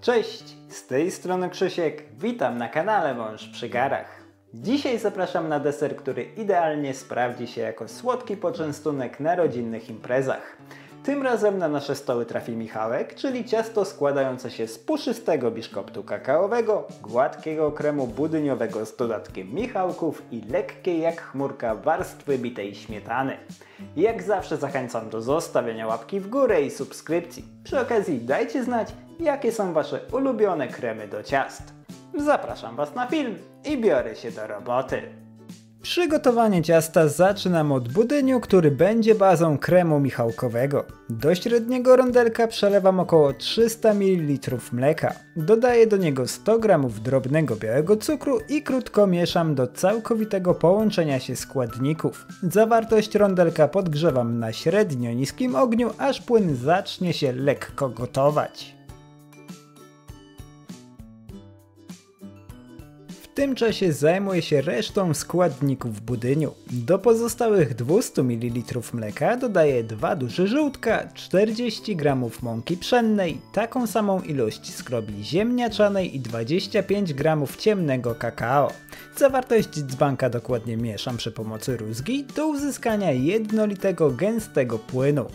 Cześć, z tej strony Krzysiek, witam na kanale Wąż przy garach. Dzisiaj zapraszam na deser, który idealnie sprawdzi się jako słodki poczęstunek na rodzinnych imprezach. Tym razem na nasze stoły trafi Michałek, czyli ciasto składające się z puszystego biszkoptu kakaowego, gładkiego kremu budyniowego z dodatkiem michałków i lekkiej jak chmurka warstwy bitej śmietany. Jak zawsze zachęcam do zostawienia łapki w górę i subskrypcji. Przy okazji dajcie znać, jakie są Wasze ulubione kremy do ciast. Zapraszam Was na film i biorę się do roboty. Przygotowanie ciasta zaczynam od budyniu, który będzie bazą kremu michałkowego. Do średniego rondelka przelewam około 300 ml mleka. Dodaję do niego 100 g drobnego białego cukru i krótko mieszam do całkowitego połączenia się składników. Zawartość rondelka podgrzewam na średnio niskim ogniu, aż płyn zacznie się lekko gotować. W tym czasie zajmuję się resztą składników w budyniu. Do pozostałych 200 ml mleka dodaję 2 duże żółtka, 40 g mąki pszennej, taką samą ilość skrobi ziemniaczanej i 25 g ciemnego kakao. Zawartość dzbanka dokładnie mieszam przy pomocy rózgi do uzyskania jednolitego, gęstego płynu.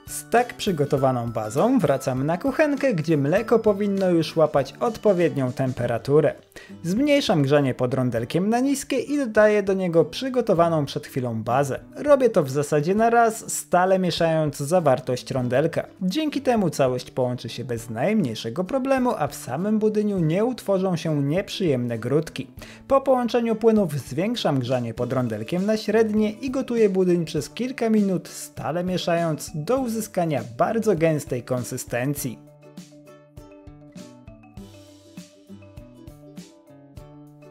Z tak przygotowaną bazą wracam na kuchenkę, gdzie mleko powinno już łapać odpowiednią temperaturę. Zmniejszam grzanie pod rondelkiem na niskie i dodaję do niego przygotowaną przed chwilą bazę. Robię to w zasadzie na raz, stale mieszając zawartość rondelka. Dzięki temu całość połączy się bez najmniejszego problemu, a w samym budyniu nie utworzą się nieprzyjemne grudki. Po połączeniu płynów zwiększam grzanie pod rondelkiem na średnie i gotuję budyń przez kilka minut, stale mieszając do uzyskania bardzo gęstej konsystencji.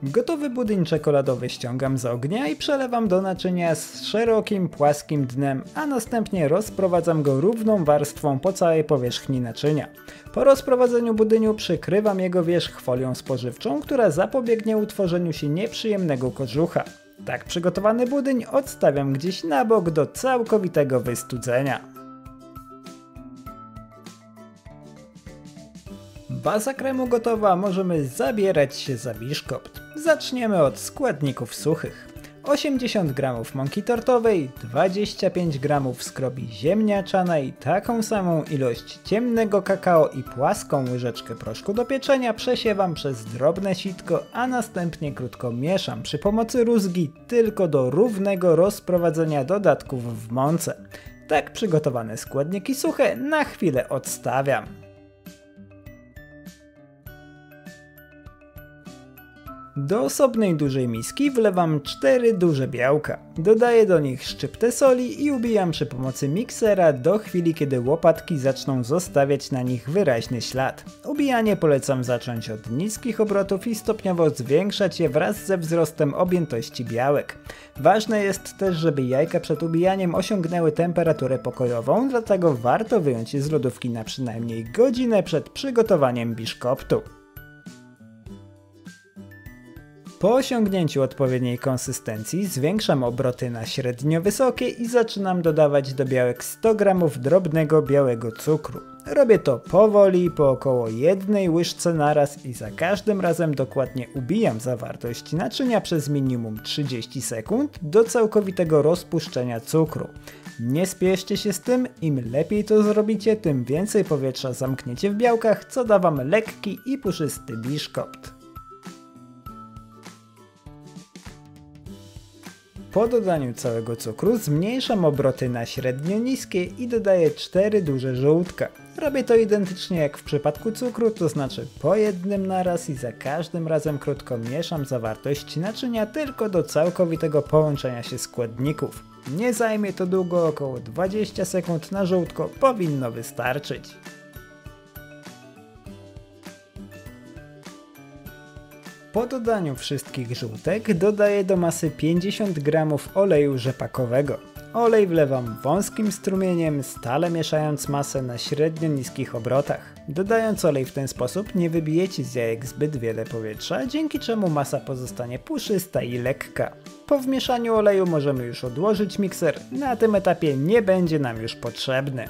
Gotowy budyń czekoladowy ściągam z ognia i przelewam do naczynia z szerokim, płaskim dnem, a następnie rozprowadzam go równą warstwą po całej powierzchni naczynia. Po rozprowadzeniu budyniu przykrywam jego wierzch folią spożywczą, która zapobiegnie utworzeniu się nieprzyjemnego kożucha. Tak przygotowany budyń odstawiam gdzieś na bok do całkowitego wystudzenia. Baza kremu gotowa, możemy zabierać się za biszkopt. Zaczniemy od składników suchych. 80 g mąki tortowej, 25 g skrobi ziemniaczanej, taką samą ilość ciemnego kakao i płaską łyżeczkę proszku do pieczenia przesiewam przez drobne sitko, a następnie krótko mieszam przy pomocy rózgi tylko do równego rozprowadzenia dodatków w mące. Tak przygotowane składniki suche na chwilę odstawiam. Do osobnej dużej miski wlewam 4 duże białka. Dodaję do nich szczyptę soli i ubijam przy pomocy miksera do chwili, kiedy łopatki zaczną zostawiać na nich wyraźny ślad. Ubijanie polecam zacząć od niskich obrotów i stopniowo zwiększać je wraz ze wzrostem objętości białek. Ważne jest też, żeby jajka przed ubijaniem osiągnęły temperaturę pokojową, dlatego warto wyjąć je z lodówki na przynajmniej godzinę przed przygotowaniem biszkoptu. Po osiągnięciu odpowiedniej konsystencji zwiększam obroty na średnio wysokie i zaczynam dodawać do białek 100 g drobnego białego cukru. Robię to powoli, po około jednej łyżce naraz i za każdym razem dokładnie ubijam zawartość naczynia przez minimum 30 sekund do całkowitego rozpuszczenia cukru. Nie spieszcie się z tym, im lepiej to zrobicie, tym więcej powietrza zamkniecie w białkach, co da Wam lekki i puszysty biszkopt. Po dodaniu całego cukru zmniejszam obroty na średnio niskie i dodaję 4 duże żółtka. Robię to identycznie jak w przypadku cukru, to znaczy po jednym naraz i za każdym razem krótko mieszam zawartość naczynia tylko do całkowitego połączenia się składników. Nie zajmie to długo, około 20 sekund na żółtko powinno wystarczyć. Po dodaniu wszystkich żółtek dodaję do masy 50 g oleju rzepakowego. Olej wlewam wąskim strumieniem, stale mieszając masę na średnio niskich obrotach. Dodając olej w ten sposób nie wybijecie z jajek zbyt wiele powietrza, dzięki czemu masa pozostanie puszysta i lekka. Po wmieszaniu oleju możemy już odłożyć mikser, na tym etapie nie będzie nam już potrzebny.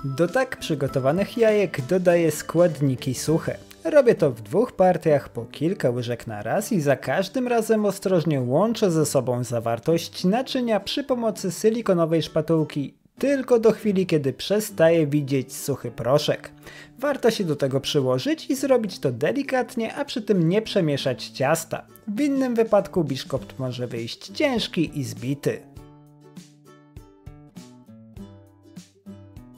Do tak przygotowanych jajek dodaję składniki suche. Robię to w 2 partiach po kilka łyżek na raz i za każdym razem ostrożnie łączę ze sobą zawartość naczynia przy pomocy silikonowej szpatułki tylko do chwili, kiedy przestaje widzieć suchy proszek. Warto się do tego przyłożyć i zrobić to delikatnie, a przy tym nie przemieszać ciasta. W innym wypadku biszkopt może wyjść ciężki i zbity.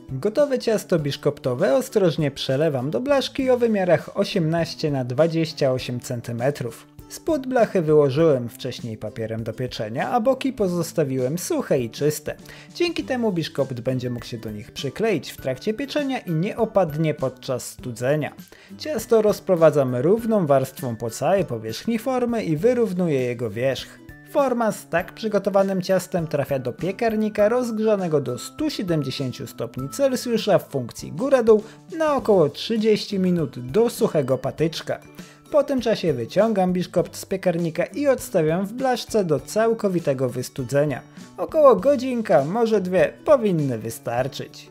Gotowe ciasto biszkoptowe ostrożnie przelewam do blaszki o wymiarach 18 na 28 cm. Spód blachy wyłożyłem wcześniej papierem do pieczenia, a boki pozostawiłem suche i czyste. Dzięki temu biszkopt będzie mógł się do nich przykleić w trakcie pieczenia i nie opadnie podczas studzenia. Ciasto rozprowadzam równą warstwą po całej powierzchni formy i wyrównuję jego wierzch. Forma z tak przygotowanym ciastem trafia do piekarnika rozgrzanego do 170 stopni Celsjusza w funkcji góra-dół na około 30 minut do suchego patyczka. Po tym czasie wyciągam biszkopt z piekarnika i odstawiam w blaszce do całkowitego wystudzenia. Około godzinka, może 2 powinny wystarczyć.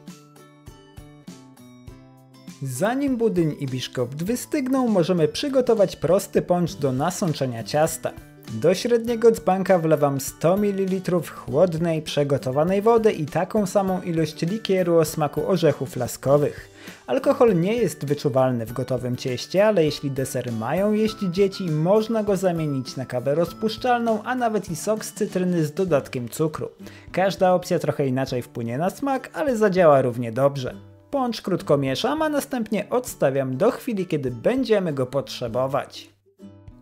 Zanim budyń i biszkopt wystygną, możemy przygotować prosty poncz do nasączenia ciasta. Do średniego dzbanka wlewam 100 ml chłodnej, przegotowanej wody i taką samą ilość likieru o smaku orzechów laskowych. Alkohol nie jest wyczuwalny w gotowym cieście, ale jeśli deser mają jeść dzieci, można go zamienić na kawę rozpuszczalną, a nawet i sok z cytryny z dodatkiem cukru. Każda opcja trochę inaczej wpłynie na smak, ale zadziała równie dobrze. Poncz krótko mieszam, a następnie odstawiam do chwili, kiedy będziemy go potrzebować.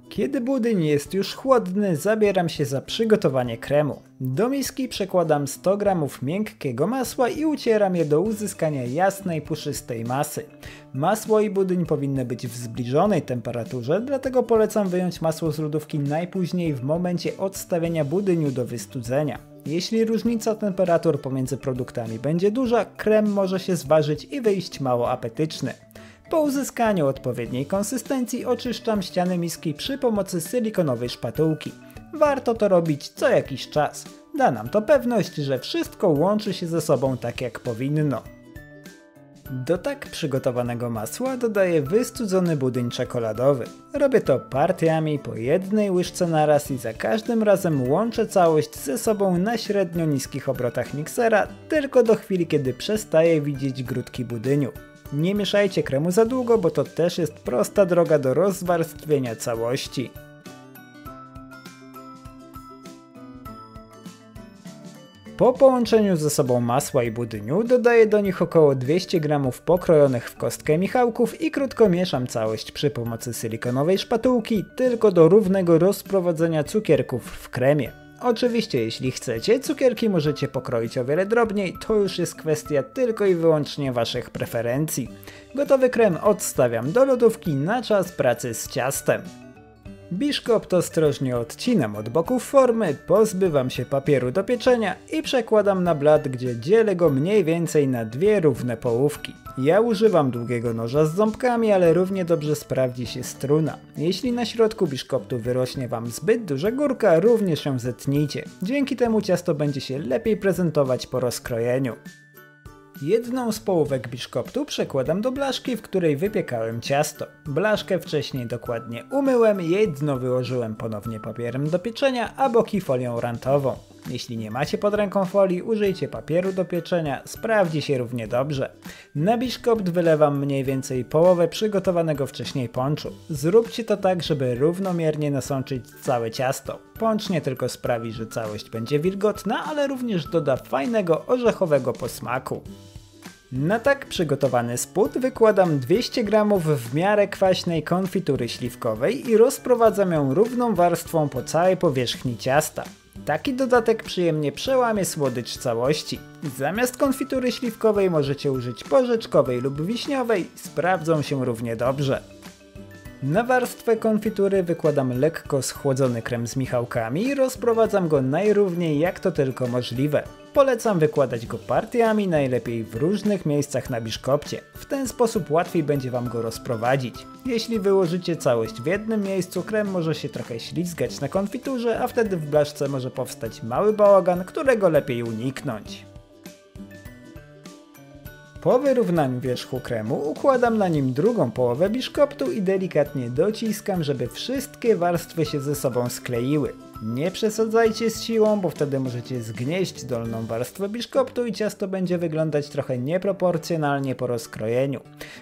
Kiedy budyń jest już chłodny, zabieram się za przygotowanie kremu. Do miski przekładam 100 g miękkiego masła i ucieram je do uzyskania jasnej, puszystej masy. Masło i budyń powinny być w zbliżonej temperaturze, dlatego polecam wyjąć masło z lodówki najpóźniej w momencie odstawienia budyniu do wystudzenia. Jeśli różnica temperatur pomiędzy produktami będzie duża, krem może się zważyć i wyjść mało apetyczny. Po uzyskaniu odpowiedniej konsystencji oczyszczam ściany miski przy pomocy silikonowej szpatułki. Warto to robić co jakiś czas. Da nam to pewność, że wszystko łączy się ze sobą tak jak powinno. Do tak przygotowanego masła dodaję wystudzony budyń czekoladowy. Robię to partiami po jednej łyżce na raz i za każdym razem łączę całość ze sobą na średnio niskich obrotach miksera, tylko do chwili, kiedy przestaję widzieć grudki budyniu. Nie mieszajcie kremu za długo, bo to też jest prosta droga do rozwarstwienia całości. Po połączeniu ze sobą masła i budyniu dodaję do nich około 200 g pokrojonych w kostkę michałków i krótko mieszam całość przy pomocy silikonowej szpatułki, tylko do równego rozprowadzenia cukierków w kremie. Oczywiście jeśli chcecie, cukierki możecie pokroić o wiele drobniej, to już jest kwestia tylko i wyłącznie waszych preferencji. Gotowy krem odstawiam do lodówki na czas pracy z ciastem. Biszkopt ostrożnie odcinam od boków formy, pozbywam się papieru do pieczenia i przekładam na blat, gdzie dzielę go mniej więcej na 2 równe połówki. Ja używam długiego noża z ząbkami, ale równie dobrze sprawdzi się struna. Jeśli na środku biszkoptu wyrośnie wam zbyt duża górka, również ją zetnijcie. Dzięki temu ciasto będzie się lepiej prezentować po rozkrojeniu. Jedną z połówek biszkoptu przekładam do blaszki, w której wypiekałem ciasto. Blaszkę wcześniej dokładnie umyłem, jedno wyłożyłem ponownie papierem do pieczenia, a boki folią rantową. Jeśli nie macie pod ręką folii, użyjcie papieru do pieczenia, sprawdzi się równie dobrze. Na biszkopt wylewam mniej więcej połowę przygotowanego wcześniej ponczu. Zróbcie to tak, żeby równomiernie nasączyć całe ciasto. Poncz nie tylko sprawi, że całość będzie wilgotna, ale również doda fajnego orzechowego posmaku. Na tak przygotowany spód wykładam 200 g w miarę kwaśnej konfitury śliwkowej i rozprowadzam ją równą warstwą po całej powierzchni ciasta. Taki dodatek przyjemnie przełamie słodycz całości. Zamiast konfitury śliwkowej możecie użyć porzeczkowej lub wiśniowej, sprawdzą się równie dobrze. Na warstwę konfitury wykładam lekko schłodzony krem z michałkami i rozprowadzam go najrówniej jak to tylko możliwe. Polecam wykładać go partiami, najlepiej w różnych miejscach na biszkopcie. W ten sposób łatwiej będzie wam go rozprowadzić. Jeśli wyłożycie całość w jednym miejscu, krem może się trochę ślizgać na konfiturze, a wtedy w blaszce może powstać mały bałagan, którego lepiej uniknąć. Po wyrównaniu wierzchu kremu układam na nim drugą połowę biszkoptu i delikatnie dociskam, żeby wszystkie warstwy się ze sobą skleiły. Nie przesadzajcie z siłą, bo wtedy możecie zgnieść dolną warstwę biszkoptu i ciasto będzie wyglądać trochę nieproporcjonalnie po rozkrojeniu.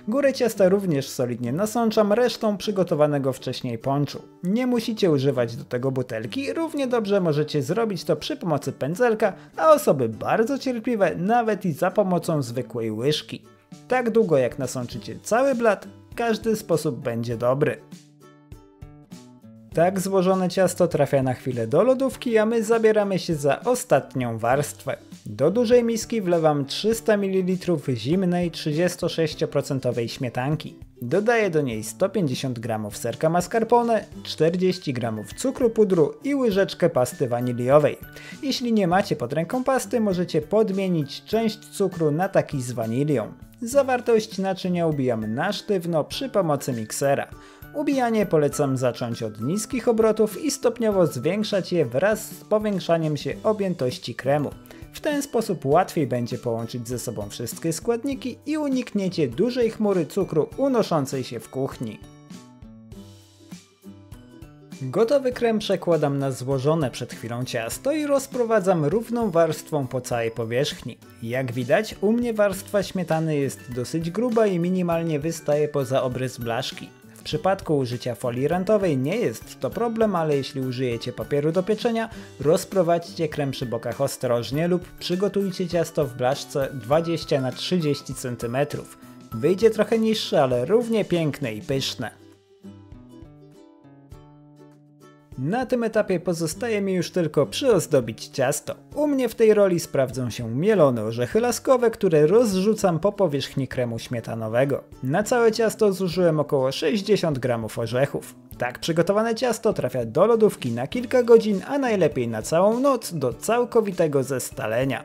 Górę ciasta również solidnie nasączam resztą przygotowanego wcześniej ponczu. Nie musicie używać do tego butelki, równie dobrze możecie zrobić to przy pomocy pędzelka, a osoby bardzo cierpliwe nawet i za pomocą zwykłej łyżki. Tak długo jak nasączycie cały blat, każdy sposób będzie dobry. Tak złożone ciasto trafia na chwilę do lodówki, a my zabieramy się za ostatnią warstwę. Do dużej miski wlewam 300 ml zimnej 36% śmietanki. Dodaję do niej 150 g serka mascarpone, 40 g cukru pudru i łyżeczkę pasty waniliowej. Jeśli nie macie pod ręką pasty, możecie podmienić część cukru na taki z wanilią. Zawartość naczynia ubijam na sztywno przy pomocy miksera. Ubijanie polecam zacząć od niskich obrotów i stopniowo zwiększać je wraz z powiększaniem się objętości kremu. W ten sposób łatwiej będzie połączyć ze sobą wszystkie składniki i unikniecie dużej chmury cukru unoszącej się w kuchni. Gotowy krem przekładam na złożone przed chwilą ciasto i rozprowadzam równą warstwą po całej powierzchni. Jak widać, u mnie warstwa śmietany jest dosyć gruba i minimalnie wystaje poza obrys blaszki. W przypadku użycia folii rantowej nie jest to problem, ale jeśli użyjecie papieru do pieczenia, rozprowadźcie krem przy bokach ostrożnie lub przygotujcie ciasto w blaszce 20 na 30 cm. Wyjdzie trochę niższe, ale równie piękne i pyszne. Na tym etapie pozostaje mi już tylko przyozdobić ciasto. U mnie w tej roli sprawdzą się mielone orzechy laskowe, które rozrzucam po powierzchni kremu śmietanowego. Na całe ciasto zużyłem około 60 g orzechów. Tak przygotowane ciasto trafia do lodówki na kilka godzin, a najlepiej na całą noc do całkowitego zestalenia.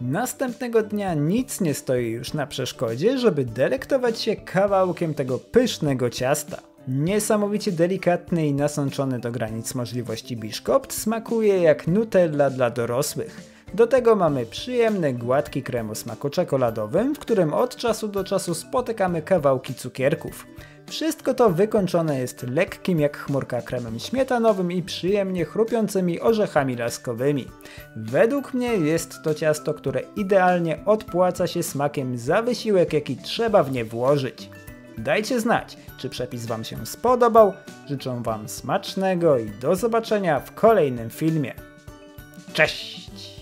Następnego dnia nic nie stoi już na przeszkodzie, żeby delektować się kawałkiem tego pysznego ciasta. Niesamowicie delikatny i nasączony do granic możliwości biszkopt smakuje jak Nutella dla dorosłych. Do tego mamy przyjemny, gładki krem o smaku czekoladowym, w którym od czasu do czasu spotykamy kawałki cukierków. Wszystko to wykończone jest lekkim jak chmurka kremem śmietanowym i przyjemnie chrupiącymi orzechami laskowymi. Według mnie jest to ciasto, które idealnie odpłaca się smakiem za wysiłek, jaki trzeba w nie włożyć. Dajcie znać, czy przepis Wam się spodobał, życzę Wam smacznego i do zobaczenia w kolejnym filmie. Cześć!